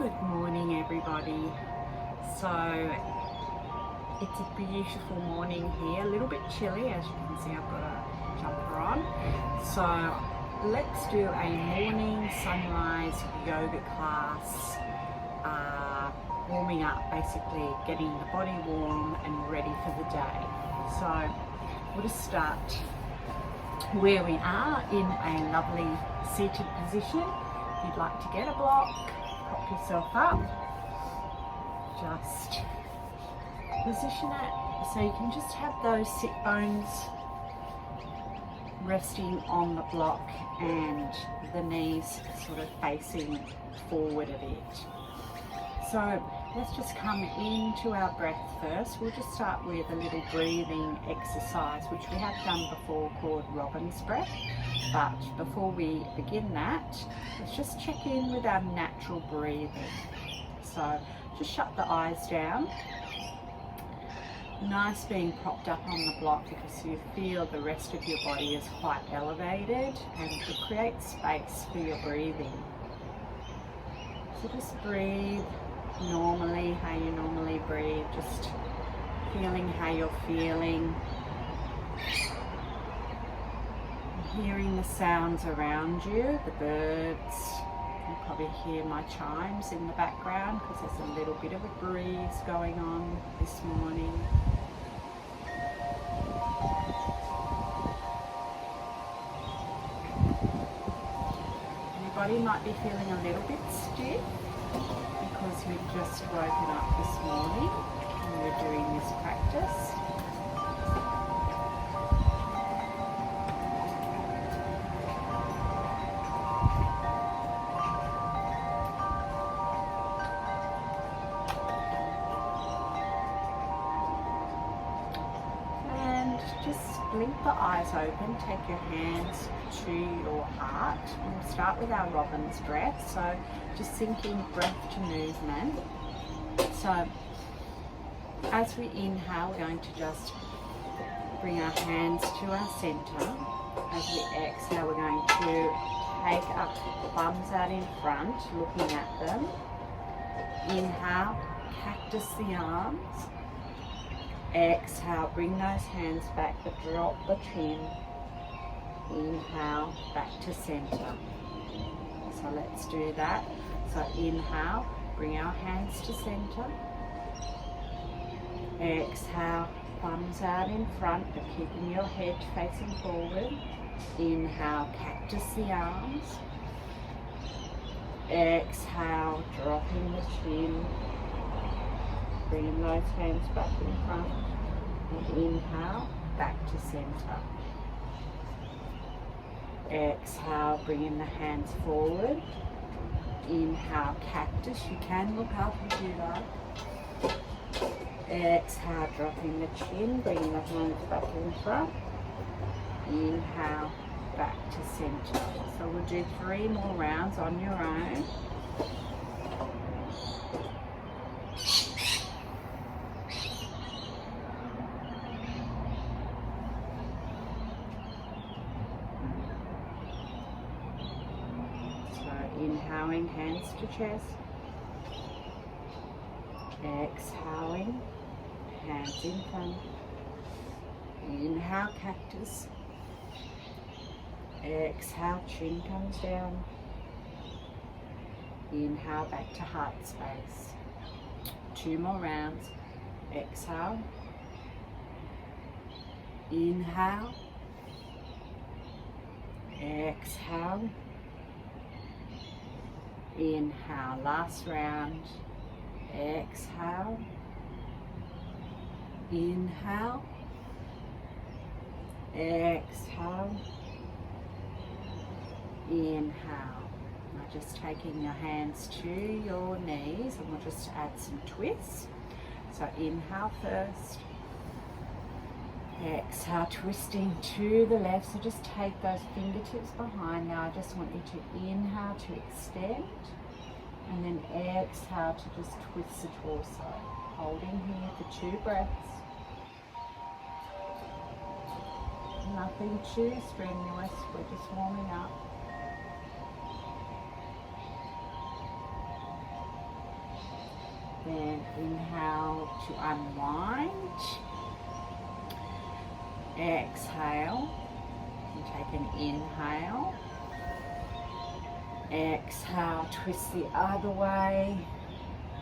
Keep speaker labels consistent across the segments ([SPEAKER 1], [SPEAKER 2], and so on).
[SPEAKER 1] Good morning, everybody. So it's a beautiful morning here, a little bit chilly, as you can see I've got a jumper on. So let's do a morning sunrise yoga class, warming up, basically getting the body warm and ready for the day. So we'll just start where we are in a lovely seated position. If you'd like to get a block, prop yourself up, just position it so you can just have those sit bones resting on the block and the knees sort of facing forward a bit. So let's just come into our breath first. We'll just start with a little breathing exercise, which we have done before, called Robin's breath. But before we begin that, let's just check in with our natural breathing. So just shut the eyes down. Nice being propped up on the block because you feel the rest of your body is quite elevated, and it creates space for your breathing. So just breathe normally, how you normally breathe, just feeling how you're feeling, hearing the sounds around you, the birds. You probably hear my chimes in the background because there's a little bit of a breeze going on this morning. Your body might be feeling a little bit stiff because we've just woken up this morning and we're doing this practice. And just blink the eyes open, take your hands to your heart. We'll start with our Robin's breath, so just syncing breath to movement. So as we inhale, we're going to just bring our hands to our center. As we exhale, we're going to take our thumbs out in front, looking at them. Inhale, cactus the arms. Exhale, bring those hands back, but drop the chin. Inhale, back to center. So let's do that. So inhale, bring our hands to center. Exhale, thumbs out in front, but keeping your head facing forward. Inhale, cactus the arms. Exhale, dropping the chin. Bringing those hands back in front. And inhale, back to center. Exhale, bringing the hands forward. Inhale, cactus. You can look up if you like. Exhale, dropping the chin, bringing the hands back in front. Inhale, back to center. So we'll do 3 more rounds on your own. Inhaling, hands to chest. Exhaling, hands in front. Inhale, cactus. Exhale, chin comes down. Inhale, back to heart space. 2 more rounds. Exhale. Inhale. Exhale. Inhale, last round. Exhale. Inhale. Exhale. Inhale. Now just taking your hands to your knees, and we'll just add some twists. So inhale first. Exhale, twisting to the left. So just take those fingertips behind. Now I just want you to inhale to extend, and then exhale to just twist the torso. Holding here for 2 breaths. Nothing too strenuous, we're just warming up. Then inhale to unwind. Exhale and take an inhale. Exhale, twist the other way.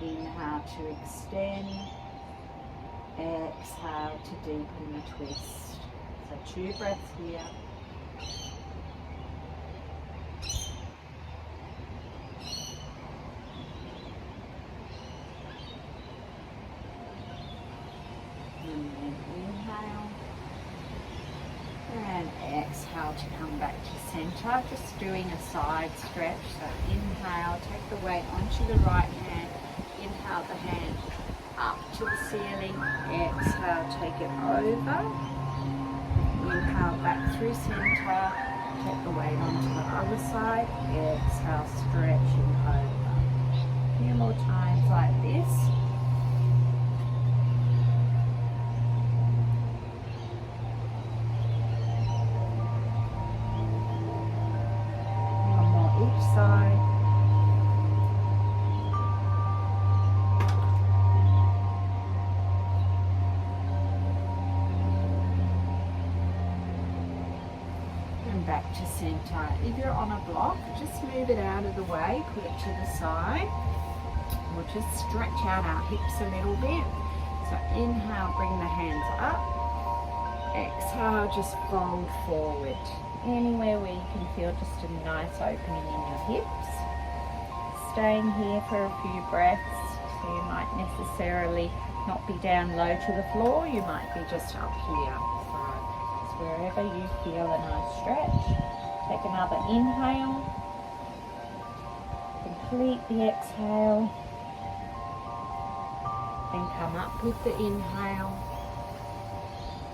[SPEAKER 1] Inhale to extend. Exhale to deepen the twist. So 2 breaths here. And then inhale. And exhale to come back to center. Just doing a side stretch. So inhale, take the weight onto the right hand. Inhale the hand up to the ceiling. Exhale, take it over. Inhale back through center. Take the weight onto the other side. Exhale, stretching over. A few more times like this. One more each side. Back to center. If you're on a block, just move it out of the way, put it to the side. We'll just stretch out our hips a little bit. So inhale, bring the hands up. Exhale, just fold forward. Anywhere where you can feel just a nice opening in your hips. Staying here for a few breaths. So you might necessarily not be down low to the floor, you might be just up here. Wherever you feel a nice stretch. Take another inhale. Complete the exhale. Then come up with the inhale.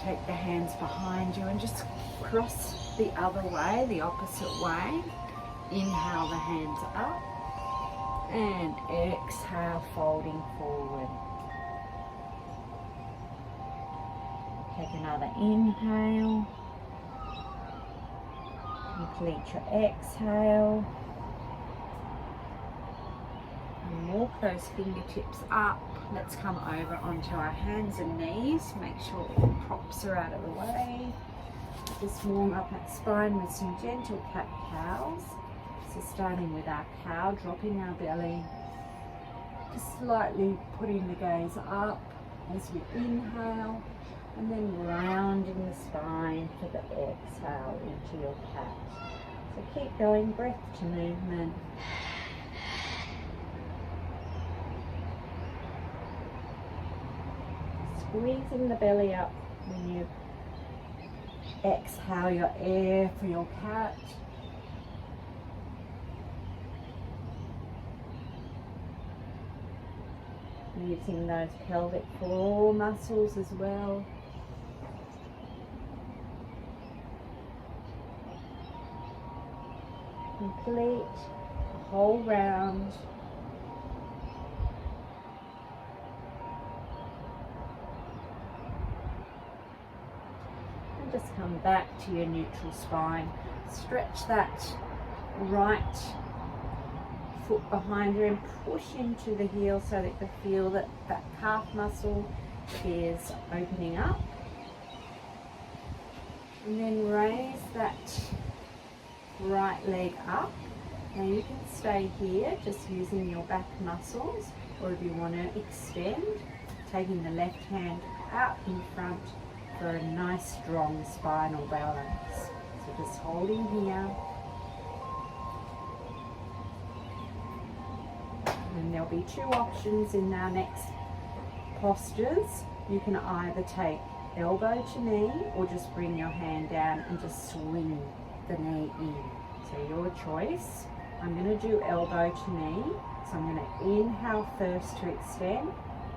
[SPEAKER 1] Take the hands behind you and just cross the other way, the opposite way. Inhale the hands up. And exhale, folding forward. Take another inhale. Complete your exhale. And walk those fingertips up. Let's come over onto our hands and knees. Make sure all props are out of the way. Just warm up that spine with some gentle cat-cows. So starting with our cow, dropping our belly. Just slightly putting the gaze up as we inhale. And then rounding the spine for the exhale into your cat. So keep going, breath to movement. Squeezing the belly up when you exhale your air for your cat. Using those pelvic floor muscles as well. Complete the whole round. And just come back to your neutral spine. Stretch that right foot behind you and push into the heel so that you feel that that calf muscle is opening up. And then raise that right leg up. Now you can stay here just using your back muscles, or if you want to extend, taking the left hand out in front for a nice strong spinal balance. So just holding here. And there'll be 2 options in our next postures. You can either take elbow to knee or just bring your hand down and just swing the knee in. So your choice. I'm going to do elbow to knee. So I'm going to inhale first to extend.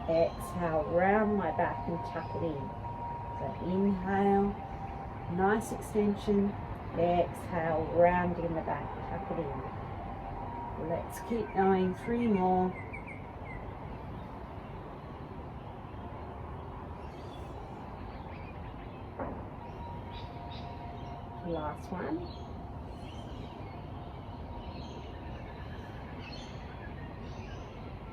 [SPEAKER 1] Exhale, round my back and tuck it in. So inhale, nice extension. Exhale, round in the back, tuck it in. Let's keep going, 3 more. Last one.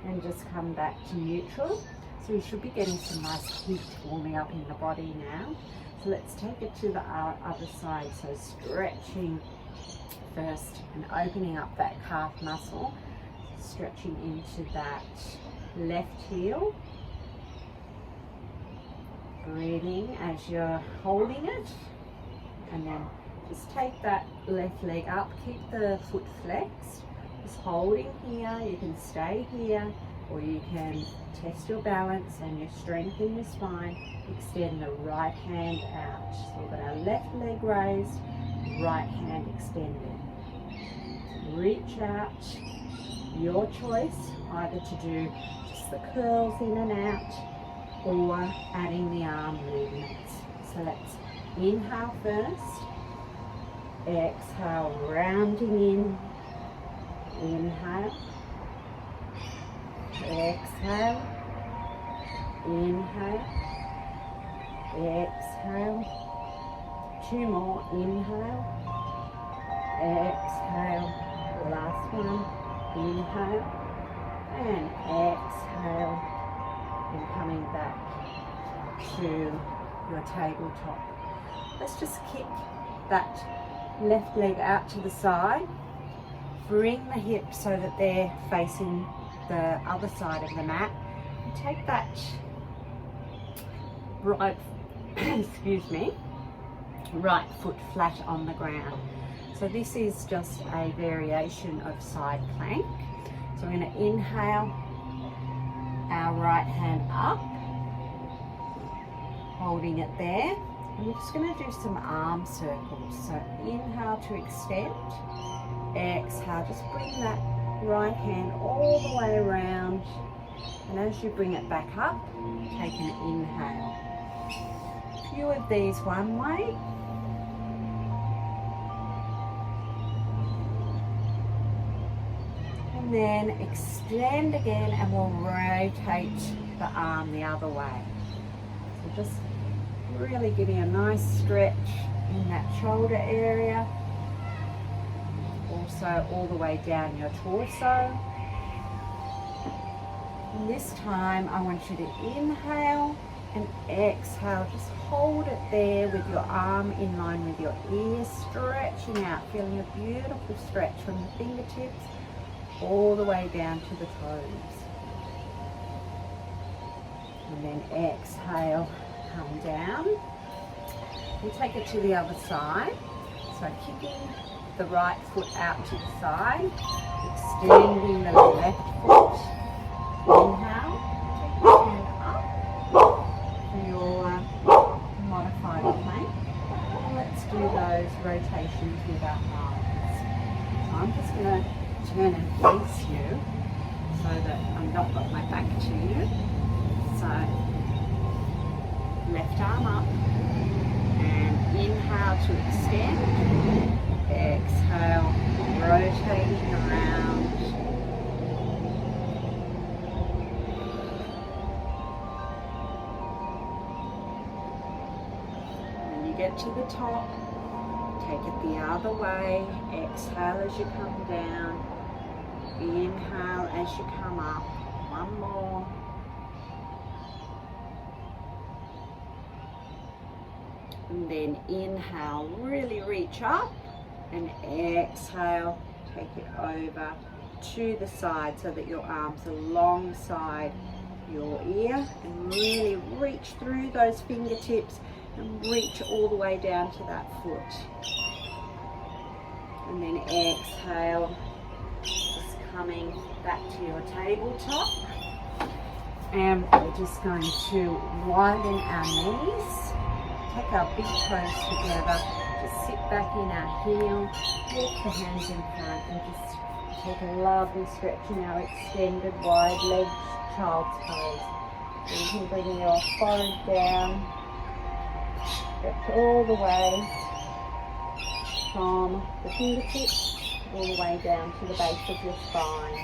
[SPEAKER 1] and just come back to neutral. So we should be getting some nice heat warming up in the body now. So let's take it to the other side. So stretching first and opening up that calf muscle, stretching into that left heel. Breathing as you're holding it, and then just take that left leg up, keep the foot flexed, just holding here. You can stay here, or you can test your balance and your strength in your spine. Extend the right hand out. So we've got our left leg raised, right hand extended. Reach out, your choice, either to do just the curls in and out, or adding the arm movements. So let's inhale first, exhale, rounding in, inhale, exhale, inhale, exhale, 2 more, inhale, exhale, last one, inhale, and exhale. And coming back to your tabletop. Let's just kick that left leg out to the side. Bring the hips so that they're facing the other side of the mat. And take that right, excuse me, right foot flat on the ground. So this is just a variation of side plank. So we're going to inhale our right hand up, holding it there, and we're just going to do some arm circles. So inhale to extend, exhale, just bring that right hand all the way around, and as you bring it back up, take an inhale. A few of these one way. And then extend again, and we'll rotate the arm the other way. So just really giving a nice stretch in that shoulder area. Also all the way down your torso. And this time I want you to inhale and exhale. Just hold it there with your arm in line with your ear, stretching out, feeling a beautiful stretch from the fingertips all the way down to the toes. And then exhale, come down. We take it to the other side. So kicking the right foot out to the side, extending the left foot. Inhale, take your hand up for your modified plank. And let's do those rotations with our arms. So I'm just going to turn and face you so that I'm not got my back to you. So left arm up and inhale to extend, exhale, rotating around. When you get to the top, take it the other way, exhale as you come down. Inhale as you come up. One more. And then inhale, really reach up, and exhale, take it over to the side so that your arms are alongside your ear, and really reach through those fingertips and reach all the way down to that foot. And then exhale, coming back to your tabletop, and we're just going to widen our knees, take our big toes together, just sit back in our heel, walk the hands in front, and just take a lovely stretch in our extended wide legs, child's pose. So you can bring your forehead down, stretch all the way from the fingertips all the way down to the base of your spine.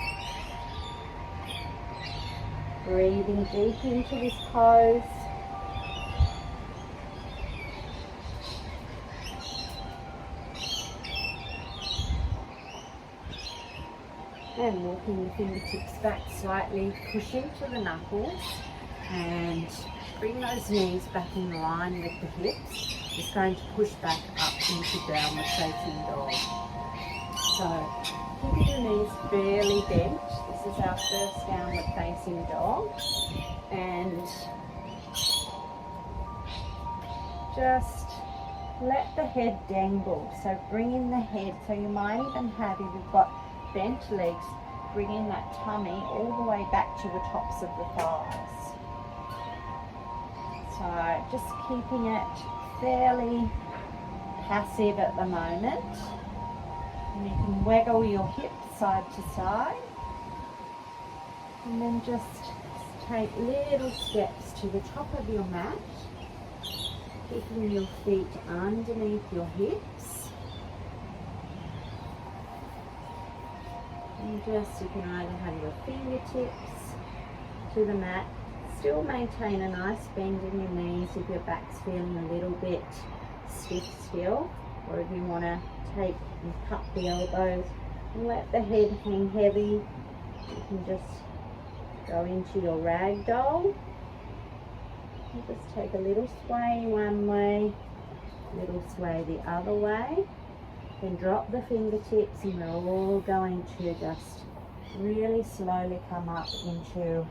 [SPEAKER 1] Breathing deep into this pose. And walking the fingertips back slightly, push into the knuckles and bring those knees back in line with the hips. Just going to push back up into downward facing dog. So keeping your knees fairly bent. This is our first downward facing dog. And just let the head dangle. So bring in the head. So you might even have, if you've got bent legs, bring in that tummy all the way back to the tops of the thighs. So just keeping it fairly passive at the moment. And you can waggle your hips side to side. And then just take little steps to the top of your mat, keeping your feet underneath your hips. And just, you can either have your fingertips to the mat, still maintain a nice bend in your knees if your back's feeling a little bit stiff still, or if you want to take and cup the elbows and let the head hang heavy, you can just go into your rag doll. And just take a little sway one way, a little sway the other way. Then drop the fingertips, and we're all going to just really slowly come up into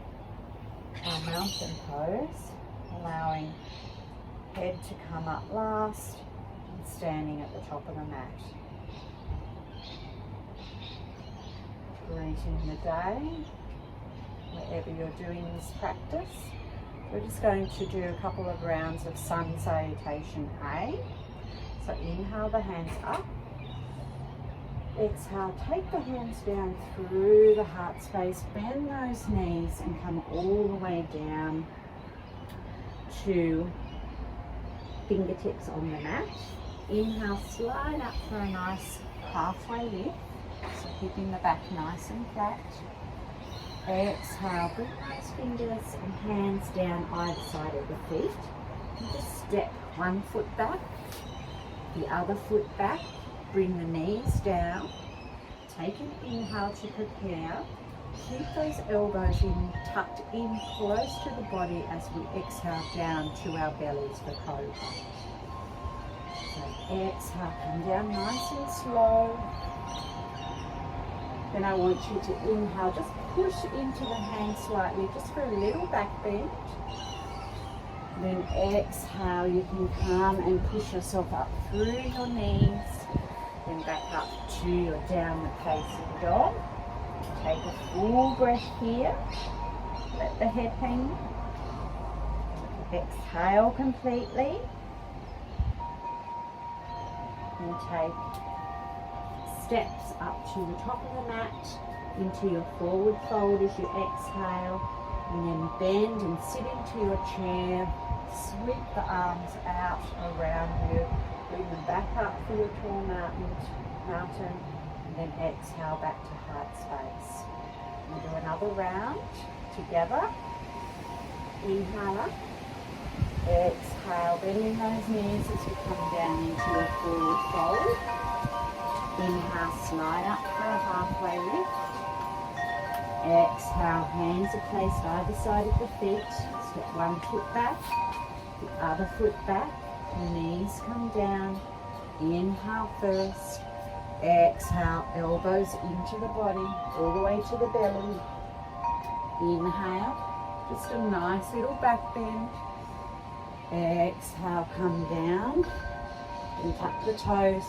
[SPEAKER 1] our mountain pose, allowing head to come up last and standing at the top of the mat. Greeting the day, wherever you're doing this practice. We're just going to do a couple of rounds of sun salutation A. So inhale the hands up. Exhale, take the hands down through the heart space, bend those knees and come all the way down to fingertips on the mat. Inhale, slide up for a nice halfway lift, so keeping the back nice and flat. Exhale, bring those fingers and hands down either side of the feet. And just step one foot back, the other foot back. Bring the knees down. Take an inhale to prepare. Keep those elbows tucked in close to the body as we exhale down to our bellies for cobra. So exhale, come down nice and slow. Then I want you to inhale, just push into the hands slightly, just for a little back bend. Then exhale, you can come and push yourself up through your knees. Then back up to your downward facing dog. Take a full breath here. Let the head hang. Exhale completely. And take steps up to the top of the mat into your forward fold as you exhale. And then bend and sit into your chair. Sweep the arms out around you. Bring them back up for your tall mountain, and then exhale back to heart space. We'll do another round together. Inhale up. Exhale, bending those knees as you come down into your forward fold. Inhale, slide up for a halfway lift. Exhale, hands are placed either side of the feet. Step one foot back, the other foot back. Knees come down. Inhale first. Exhale, elbows into the body, all the way to the belly. Inhale, just a nice little back bend. Exhale, come down and tuck the toes.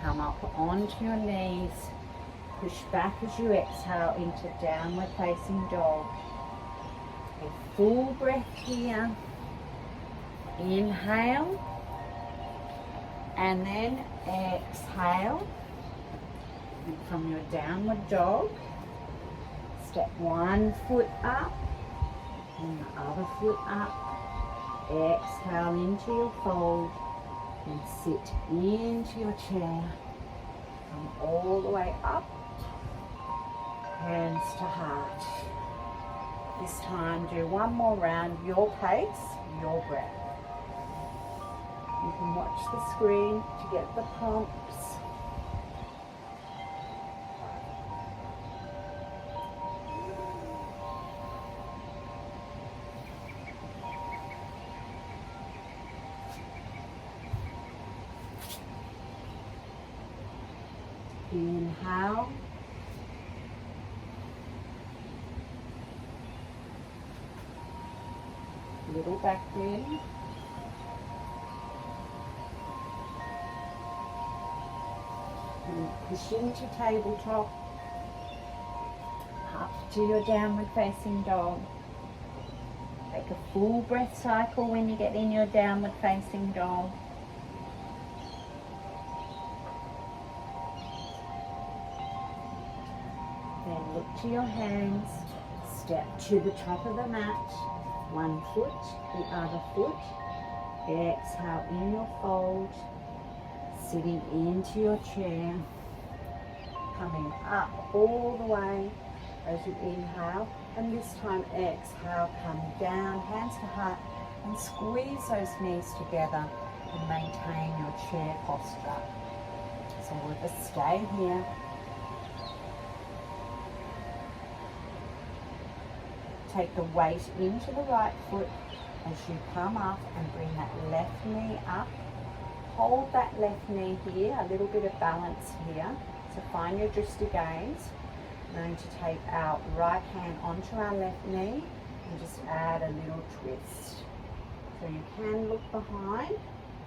[SPEAKER 1] Come up onto your knees. Push back as you exhale into downward facing dog. A full breath here. Inhale. And then exhale. And from your downward dog, step one foot up and the other foot up. Exhale into your fold and sit into your chair. Come all the way up, hands to heart. This time do one more round, your pace, your breath. You can watch the screen to get the prompts. Inhale. Little back bend. And push into tabletop. Up to your downward facing dog. Take a full breath cycle when you get in your downward facing dog. Then look to your hands. Step to the top of the mat. One foot, the other foot. Exhale in your fold. Sitting into your chair. Coming up all the way as you inhale. And this time exhale, come down, hands to heart, and squeeze those knees together and maintain your chair posture. So we'll just stay here. Take the weight into the right foot as you come up and bring that left knee up. Hold that left knee here, a little bit of balance here. So find your drishti gaze. We're going to take our right hand onto our left knee and just add a little twist. So you can look behind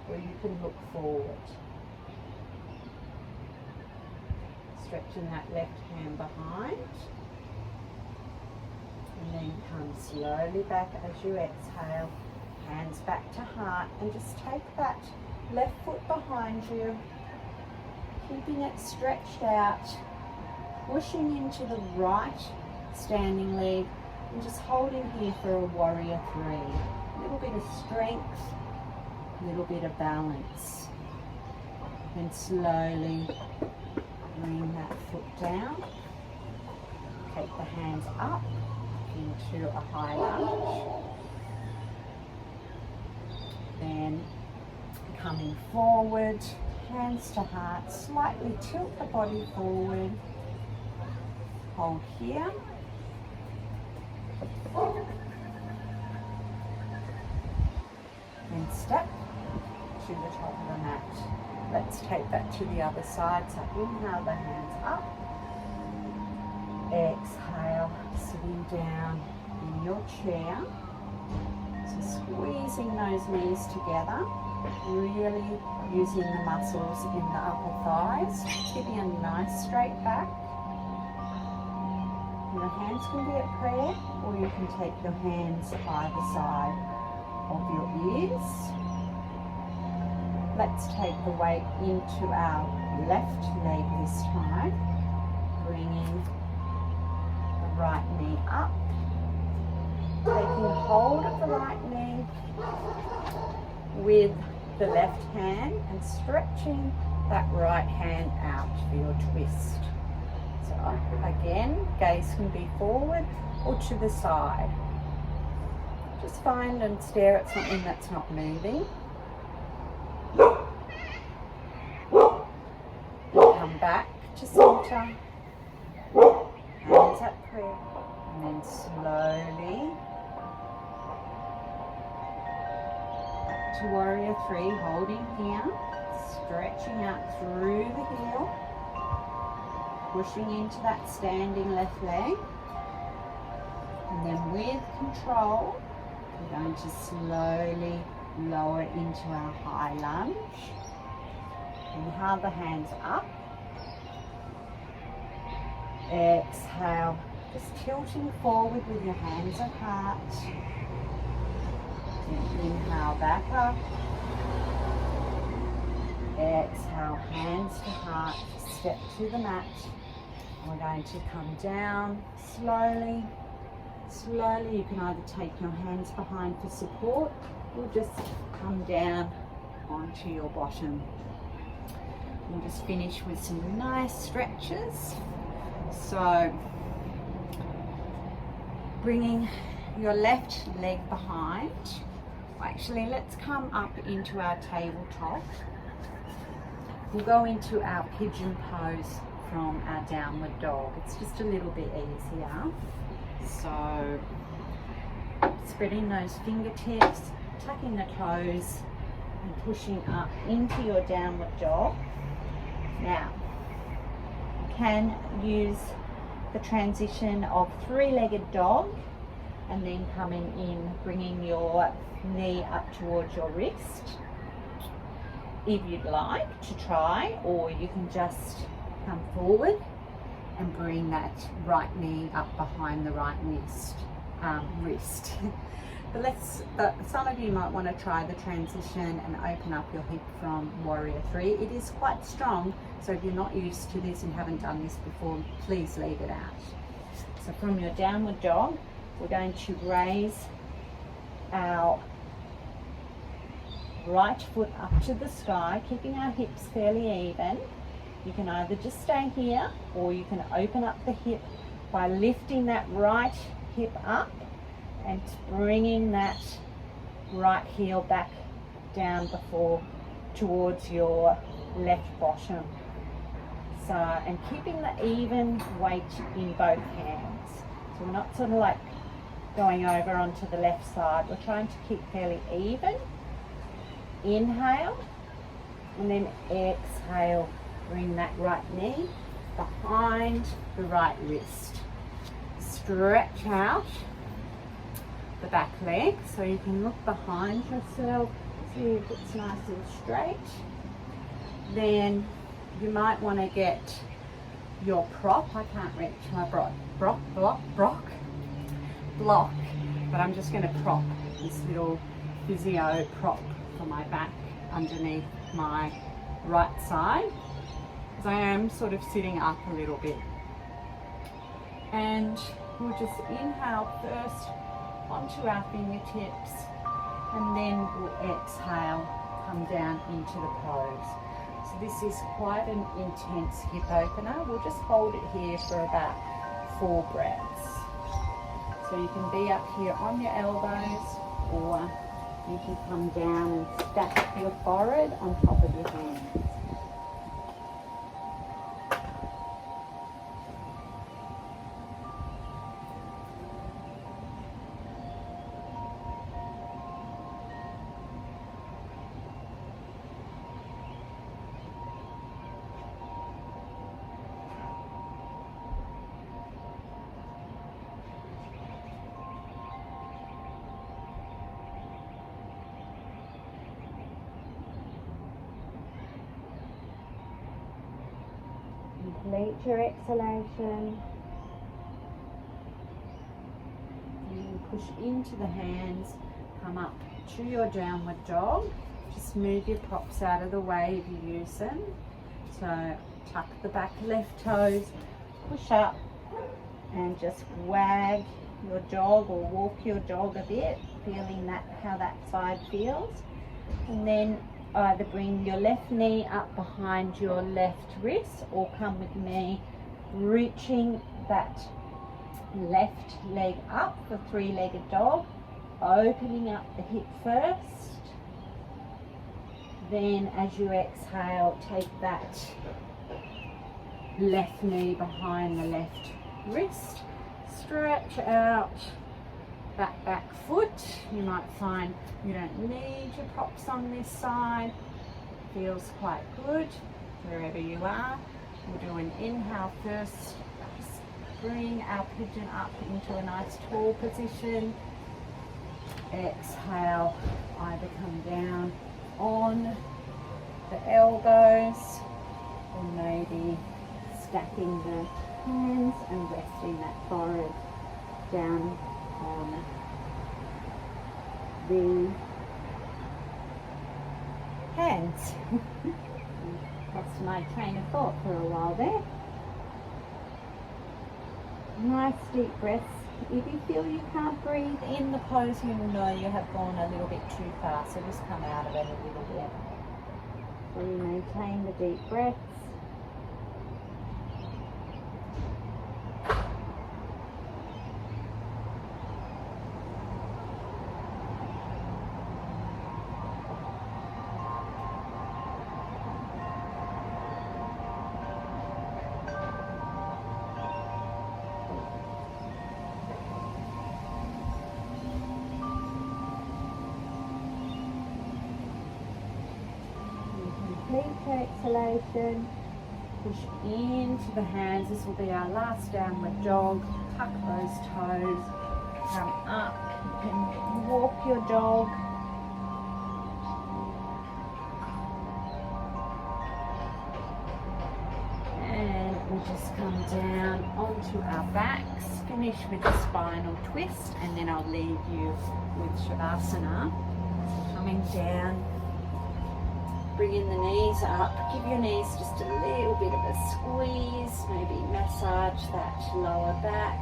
[SPEAKER 1] or you can look forward. Stretching that left hand behind. And then come slowly back as you exhale. Hands back to heart and just take that left foot behind you. Keeping it stretched out. Pushing into the right standing leg and just holding here for a warrior three. A little bit of strength, a little bit of balance. And slowly bring that foot down. Take the hands up into a high lunge. Then coming forward, hands to heart, slightly tilt the body forward. Hold here. And step to the top of the mat. Let's take that to the other side. So inhale the hands up. Exhale, sitting down in your chair. So squeezing those knees together. Really using the muscles in the upper thighs. Keeping a nice straight back. Your hands can be at prayer, or you can take your hands either side of your ears. Let's take the weight into our left leg this time, bringing the right knee up, taking hold of the right knee with the left hand and stretching that right hand out for your twist. So again, gaze can be forward or to the side. Just find and stare at something that's not moving. Come back to center. Hands at prayer. And then slowly back to warrior three, holding here. Stretching out through the heel. Pushing into that standing left leg. And then with control, we're going to slowly lower into our high lunge. Inhale the hands up. Exhale, just tilting forward with your hands at heart. Then inhale back up. Exhale, hands to heart, step to the mat. We're going to come down slowly. Slowly, you can either take your hands behind for support or just come down onto your bottom. We'll just finish with some nice stretches. So, bringing your left leg behind. Actually, let's come up into our tabletop. We'll go into our pigeon pose from our downward dog. It's just a little bit easier. So, spreading those fingertips, tucking the toes and pushing up into your downward dog. Now,
[SPEAKER 2] can use the transition of three-legged dog and then coming in, bringing your knee up towards your wrist if you'd like to try, or you can just come forward and bring that right knee up behind the right wrist. But some of you might want to try the transition and open up your hip from Warrior 3. It is quite strong, so if you're not used to this and haven't done this before, please leave it out. So from your downward dog, we're going to raise our right foot up to the sky, keeping our hips fairly even. You can either just stay here, or you can open up the hip by lifting that right hip up and bringing that right heel back down towards your left bottom. So, and keeping the even weight in both hands. So we're not sort of like going over onto the left side. We're trying to keep fairly even. Inhale, and then exhale. Bring that right knee behind the right wrist. Stretch out the back leg so you can look behind yourself, see if it's nice and straight. Then you might want to get your prop. I can't reach my block, but I'm just going to prop this little physio prop for my back underneath my right side, because I am sort of sitting up a little bit. And we'll just inhale first onto our fingertips, and then we'll exhale, come down into the pose. So this is quite an intense hip opener. We'll just hold it here for about 4 breaths. So you can be up here on your elbows, or you can come down and stack your forehead on top of your hands. Complete your exhalation. And push into the hands, come up to your downward dog. Just move your props out of the way if you use them. So tuck the back left toes, push up, and just wag your dog or walk your dog a bit, feeling how that side feels. And then either bring your left knee up behind your left wrist, or come with me reaching that left leg up for three-legged dog, opening up the hip first. Then as you exhale, take that left knee behind the left wrist, stretch out that back foot. You might find you don't need your props on this side. Feels quite good wherever you are. We'll do an inhale first. Just bring our pigeon up into a nice tall position. Exhale, either come down on the elbows, or maybe stacking the hands and resting that forehead down on the hands. Lost my train of thought for a while there. Nice deep breaths. If you feel you can't breathe in the pose, you will know you have gone a little bit too far, so just come out of it a little bit. So you maintain the deep breaths. Complete your exhalation. Push into the hands. This will be our last downward dog. Tuck those toes. Come up. You can walk your dog. And we'll just come down onto our backs. Finish with a spinal twist, and then I'll leave you with Shavasana. Coming down. Bringing the knees up, give your knees just a little bit of a squeeze, maybe massage that lower back,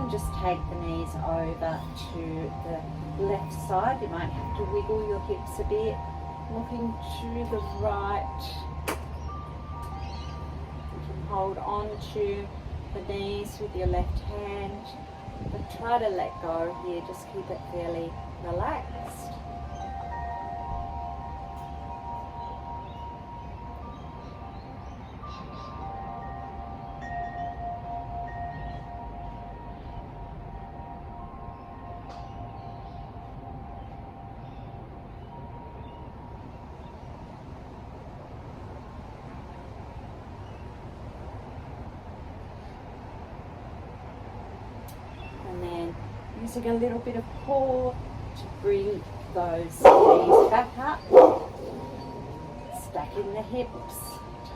[SPEAKER 2] and just take the knees over to the left side. You might have to wiggle your hips a bit, looking to the right. You can hold on to the knees with your left hand, but try to let go here, just keep it fairly relaxed. And then using a little bit of core to bring those knees back up, stacking the hips,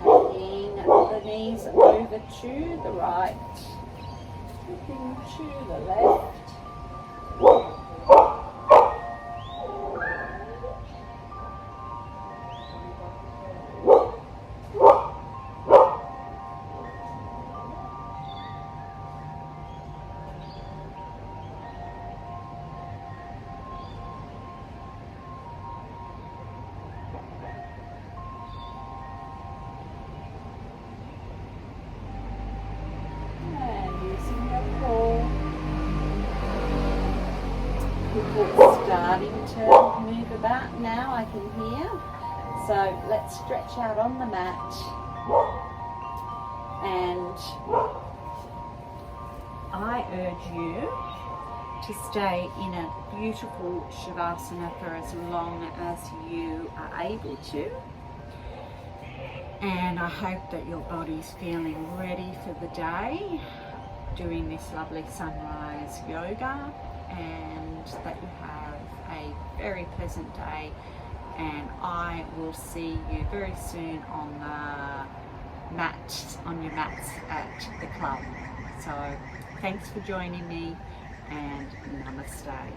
[SPEAKER 2] taking the knees over to the right, looking to the left. People starting to move about now, I can hear. So let's stretch out on the mat, and I urge you to stay in a beautiful Shavasana for as long as you are able to. And I hope that your body's feeling ready for the day, doing this lovely sunrise yoga, and that you have a very pleasant day, and I will see you very soon on the mat, on your mats at the club. So thanks for joining me, and namaste.